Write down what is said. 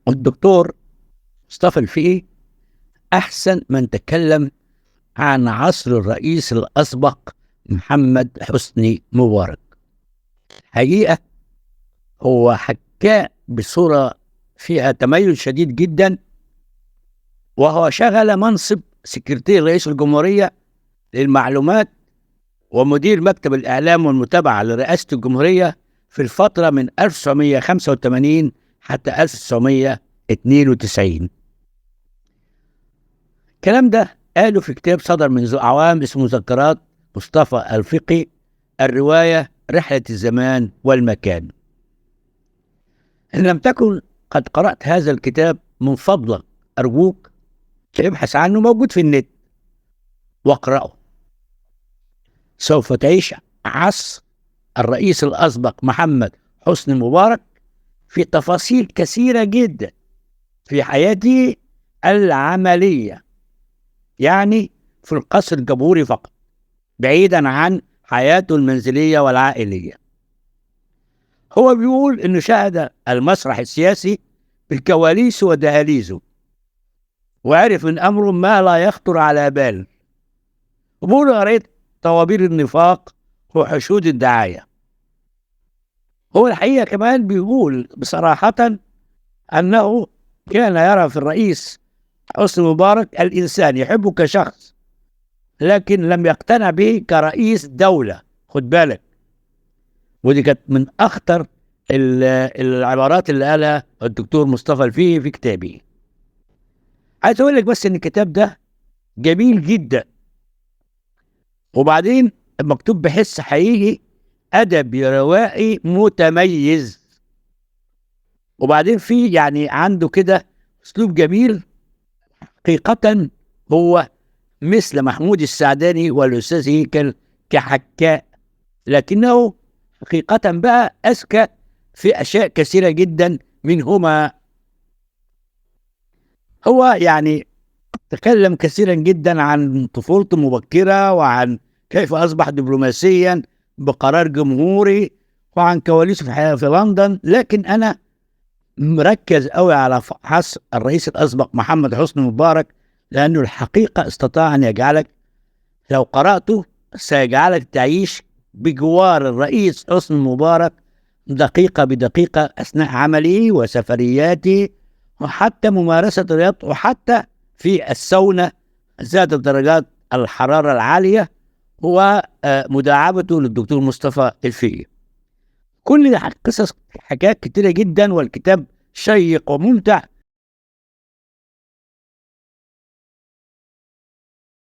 الدكتور مصطفى الفقي أحسن من تكلم عن عصر الرئيس الأسبق محمد حسني مبارك. حقيقة هو حكاه بصورة فيها تميز شديد جدا، وهو شغل منصب سكرتير رئيس الجمهورية للمعلومات ومدير مكتب الإعلام والمتابعة لرئاسة الجمهورية في الفترة من 1985 حتى 1992. الكلام ده قاله في كتاب صدر من أعوام اسمه مذكرات مصطفى الفقي، الرواية رحلة الزمان والمكان. إن لم تكن قد قرأت هذا الكتاب من فضلك أرجوك ابحث عنه، موجود في النت واقرأه. سوف تعيش عصر الرئيس الأسبق محمد حسني مبارك في تفاصيل كثيرة جدا في حياته العملية، يعني في القصر الجمهوري فقط، بعيدا عن حياته المنزلية والعائلية. هو بيقول إنه شاهد المسرح السياسي بالكواليس ودهاليزه، وعرف من أمره ما لا يخطر على بال. وبيقول قريت طوابير النفاق وحشود الدعاية. هو الحقيقة كمان بيقول بصراحة أنه كان يرى في الرئيس حسني مبارك الإنسان، يحبه كشخص، لكن لم يقتنع به كرئيس دولة. خد بالك، ودي كانت من أخطر العبارات اللي قالها الدكتور مصطفى الفقي في كتابه. عايز أقول لك بس إن الكتاب ده جميل جدا، وبعدين مكتوب بحس حقيقي، أدبي روائي متميز، وبعدين في يعني عنده كده أسلوب جميل. حقيقة هو مثل محمود السعداني والأستاذ هيكل كحكاء، لكنه حقيقة بقى أذكى في أشياء كثيرة جدا منهما. هو يعني تكلم كثيرا جدا عن طفولته المبكرة، وعن كيف أصبح دبلوماسيا بقرار جمهوري، وعن كواليسه في لندن. لكن أنا مركز قوي على فحص الرئيس الأسبق محمد حسني مبارك، لأنه الحقيقة استطاع أن يجعلك لو قرأته سيجعلك تعيش بجوار الرئيس حسني مبارك دقيقة بدقيقة أثناء عمله وسفرياته، وحتى ممارسة الرياضة، وحتى في السونة ذات درجات الحرارة العالية، ومداعبته للدكتور مصطفى الفقي. كل قصص حكايات كتيرة جدا، والكتاب شيق وممتع،